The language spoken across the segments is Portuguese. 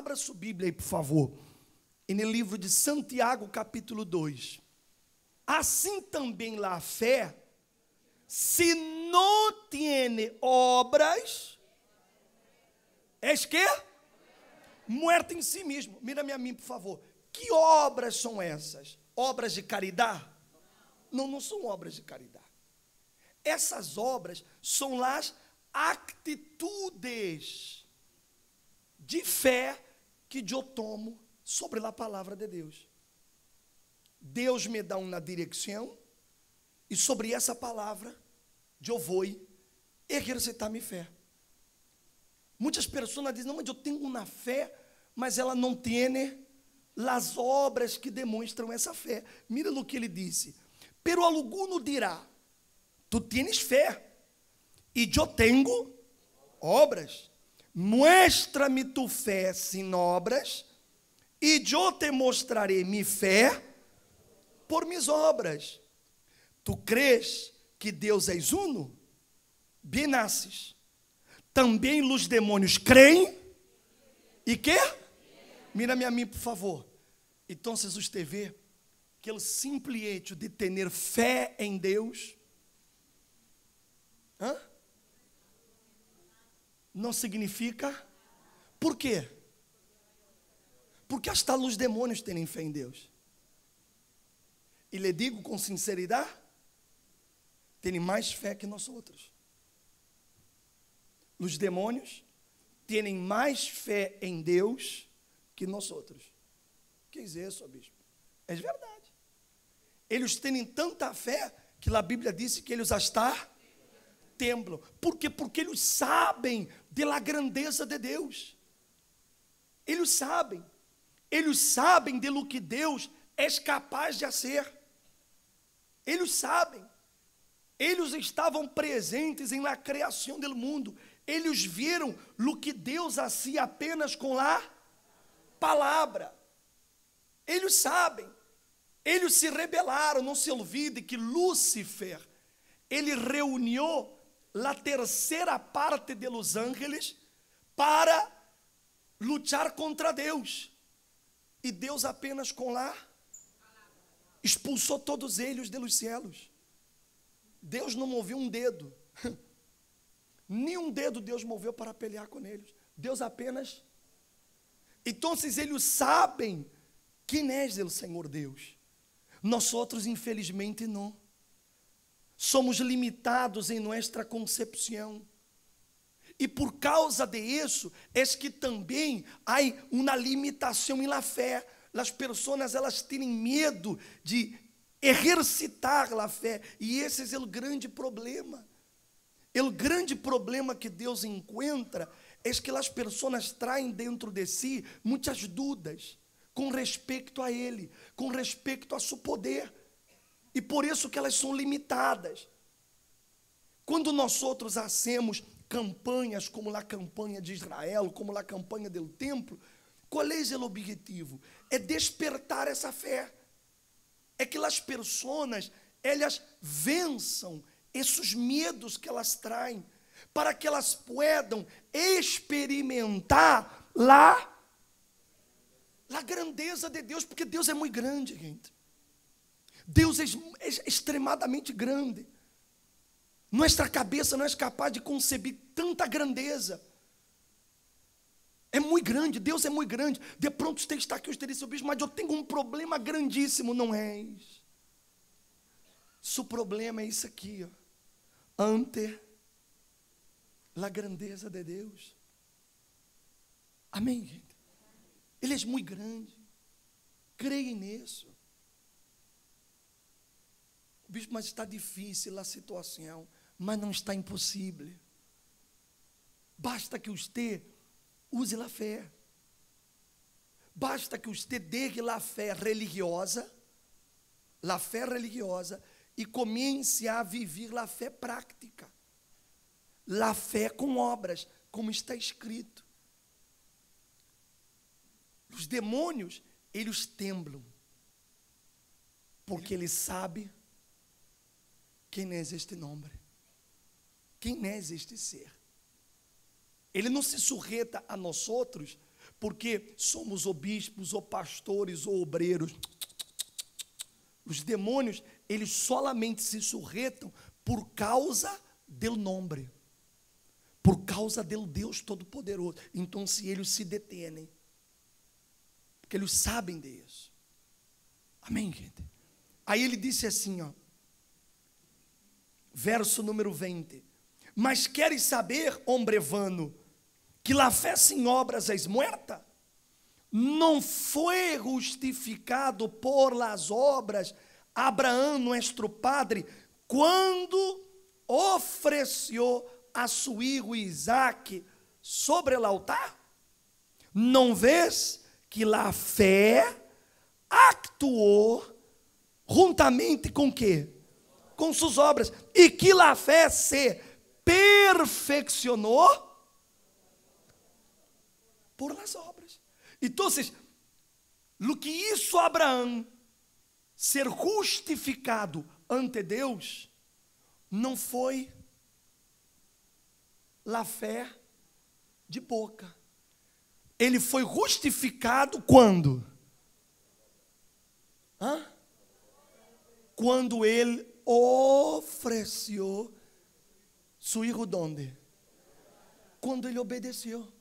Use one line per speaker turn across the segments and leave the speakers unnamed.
Abra sua Bíblia aí, por favor. E no livro de Santiago, capítulo 2. Assim também la fé, se não tiene obras, es que? Muerta em si mesmo. Mira-me a mim, por favor. Que obras são essas? Obras de caridade? Não, não são obras de caridade. Essas obras são as atitudes de fé que eu tomo sobre a palavra de Deus. Deus me dá uma direção e sobre essa palavra eu vou exercitar minha fé. Muitas pessoas dizem, não, mas eu tenho uma fé, mas ela não tem as obras que demonstram essa fé. Mira no que ele disse. Pero alguno dirá, tu tienes fé, e eu tenho obras. Muestra-me tu fé sem obras, e eu te mostrarei minha fé por minhas obras. Tu crês que Deus é uno? Bem nasces. Também os demônios creem e que? Mira-me a mim, por favor. Então, você vê que o simples hecho de ter fé em Deus não significa. Por quê? Porque hasta os demônios têm fé em Deus. E lhe digo com sinceridade, têm mais fé que nós outros. Os demônios têm mais fé em Deus que nós outros. Que é isso, bispo? É verdade. Eles têm tanta fé que a Bíblia diz que eles hasta temblam. Por quê? Porque eles sabem da grandeza de Deus. Eles sabem de lo que Deus é capaz de fazer. Eles sabem. Eles estavam presentes na criação do mundo. Eles viram o que Deus fazia apenas com a palavra. Eles sabem. Eles se rebelaram. Não se olvide que Lúcifer, ele reuniu a terceira parte de los ángeles para lutar contra Deus. E Deus apenas com lá expulsou todos eles dos céus. Deus não moveu um dedo. Nenhum dedo Deus moveu para pelear com eles. Deus apenas. Então, eles sabem quem é o Senhor Deus. Nós outros, infelizmente, não. Somos limitados em nossa concepção. E por causa de isso, é que também há uma limitação na fé. As pessoas, elas têm medo de exercitar a fé. E esse é o grande problema. O grande problema que Deus encontra é que as pessoas traem dentro de si muitas dúvidas com respeito a Ele, com respeito a seu poder. E por isso que elas são limitadas. Quando nós outros hacemos campanhas como a campanha de Israel, como a campanha do templo, qual é o objetivo? É despertar essa fé. É que as pessoas, elas vençam esses medos que elas traem, para que elas possam experimentar a grandeza de Deus, porque Deus é muito grande, gente. Deus é extremadamente grande. Nossa cabeça não é capaz de conceber tanta grandeza. É muito grande, Deus é muito grande. De pronto você está aqui, eu teria seu bispo, mas eu tenho um problema grandíssimo. Não é isso. Seu problema é isso aqui, ó. Ante a grandeza de Deus. Amém, gente? Ele é muito grande. Creia nisso. Bispo, mas está difícil a situação. Mas não está impossível. Basta que você use a fé. Basta que você dê a fé religiosa, e comece a viver a fé prática. A fé com obras, como está escrito. Os demônios, eles temblam, porque eles sabem quem é este nome, quem é este ser. Ele não se sujeita a nós outros, porque somos ou bispos, ou pastores, ou obreiros. Os demônios, eles solamente se surretam por causa do nome, por causa do Deus Todo-Poderoso. Então, se eles se detêm, porque eles sabem disso. Amém, gente? Aí ele disse assim, ó, verso número 20: mas queres saber, hombre vano, que la fé sem obras és muerta? Não foi justificado por las obras Abraão, nuestro padre, quando ofereceu a seu filho Isaac sobre o altar? Não vês que la fé actuou juntamente com quê? Com suas obras, e que la fé se perfeccionou por las obras. Então, o que isso Abraão ser justificado ante Deus, não foi la fé de boca. Ele foi justificado quando? Quando ele ofereceu seu filho donde? Quando ele obedeceu.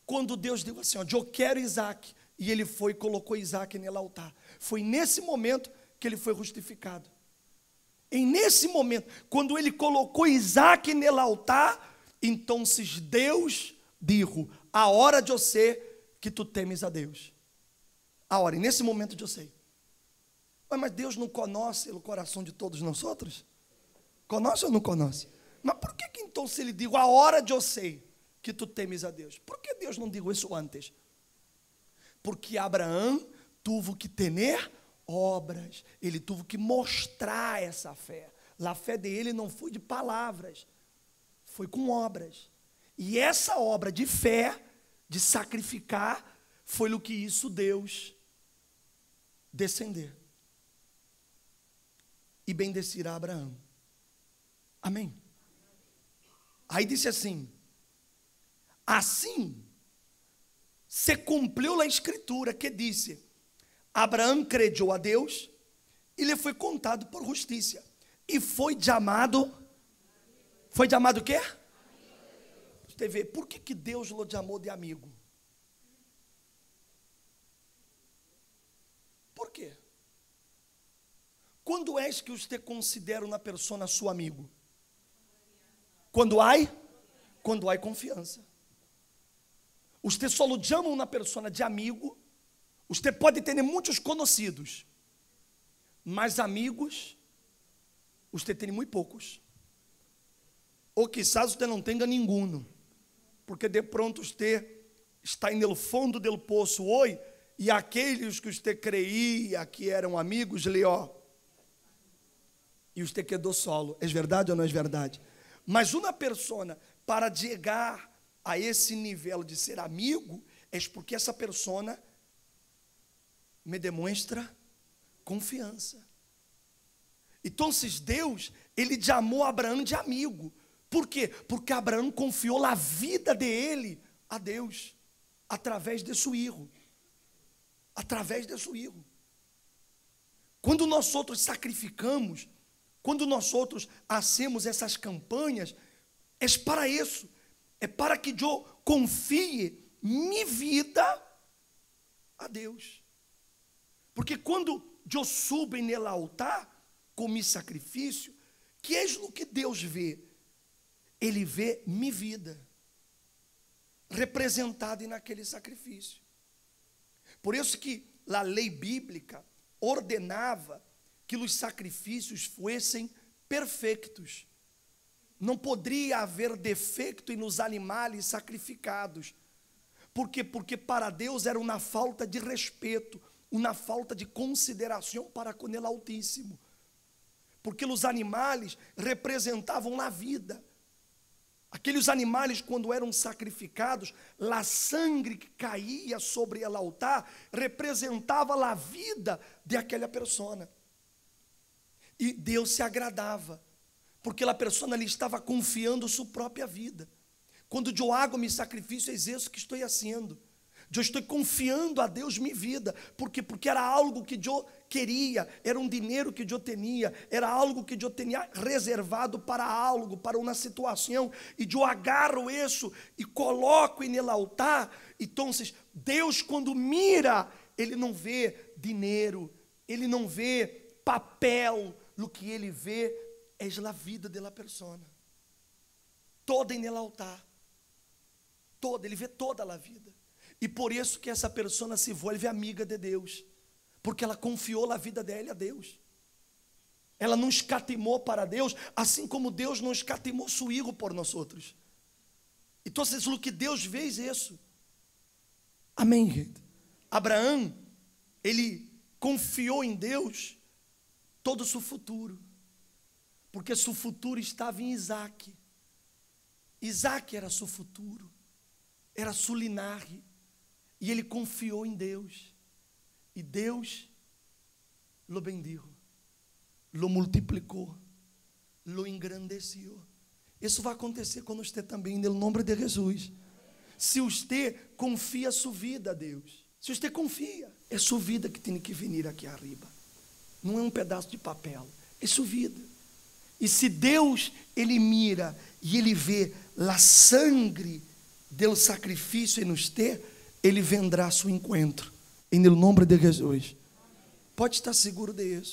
Quando Deus deu assim, ó, eu quero Isaac, e ele foi e colocou Isaac no altar. Foi nesse momento que ele foi justificado. E nesse momento, quando ele colocou Isaac no altar, então Deus disse: a hora de eu ser que tu temes a Deus. A hora, e nesse momento eu sei. Mas Deus não conhece o coração de todos nós outros? Conhece ou não conhece? Mas por que então se ele diz: a hora de eu sei que tu temes a Deus? Por que Deus não disse isso antes? Porque Abraão teve que ter obras, ele teve que mostrar essa fé. A fé dele não foi de palavras, foi com obras. E essa obra de fé, de sacrificar, foi o que isso Deus descender e bendecir a Abraão. Amém? Aí disse assim: assim se cumpriu a escritura que disse: Abraão creu a Deus e lhe foi contado por justiça, e foi chamado o quê? Você vê, por que Deus o chamou de amigo? Por quê? Quando és que você considera uma pessoa seu amigo? Quando há confiança. Você só lo chama uma pessoa de amigo. Você pode ter muitos conhecidos, mas amigos você tem muito poucos. Ou quizás você não tenha nenhum, porque de pronto você está no fundo do poço hoje, e aqueles que você creia que eram amigos, e você quedou solo. É verdade ou não é verdade? Mas uma pessoa, para chegar a esse nível de ser amigo, é porque essa pessoa me demonstra confiança. Então, Deus, ele chamou Abraão de amigo. Por quê? Porque Abraão confiou a vida dele a Deus, através de seu filho. Através de seu filho. Quando nós outros sacrificamos, quando nós outros hacemos essas campanhas, é para isso. É para que eu confie minha vida a Deus. Porque quando eu subo no altar com meu sacrifício, que é o que Deus vê? Ele vê minha vida representada naquele sacrifício. Por isso que a lei bíblica ordenava que os sacrifícios fossem perfeitos. Não poderia haver defeito nos animais sacrificados. Por quê? Porque para Deus era uma falta de respeito, uma falta de consideração para com o Altíssimo. Porque os animais representavam a vida. Aqueles animais, quando eram sacrificados, a sangue que caía sobre o altar representava a vida de aquela pessoa. E Deus se agradava, porque a pessoa ali estava confiando sua própria vida. Quando eu hago mi sacrifício, é isso que estou fazendo. Eu estou confiando a Deus minha vida. ¿Por quê? Porque era algo que eu queria, era um dinheiro que eu tinha, era algo que eu tinha reservado para algo, para uma situação, e eu agarro isso e coloco no altar. Então, Deus, quando mira, Ele não vê dinheiro, Ele não vê papel, o que Ele vê é a vida da pessoa, toda no altar, toda, Ele vê toda a vida. E por isso que essa pessoa se volve amiga de Deus, porque ela confiou a vida dela a Deus. Ela não escatimou para Deus, assim como Deus não escatimou seu filho por nós outros. Então, o que Deus fez isso. Amém, gente. Abraão, ele confiou em Deus todo o seu futuro, porque seu futuro estava em Isaac. Isaac era seu futuro, era seu linaje. E ele confiou em Deus. E Deus lo bendijo, lo multiplicou, lo engrandeceu. Isso vai acontecer com você também, no nome de Jesus. Se você confia sua vida a Deus, se você confia, é sua vida que tem que vir aqui arriba. Não é um pedaço de papel, é sua vida. E se Deus, Ele mira e Ele vê a sangre do sacrifício em você, Ele vendrá a seu encontro, em nome de Jesus. Pode estar seguro disso.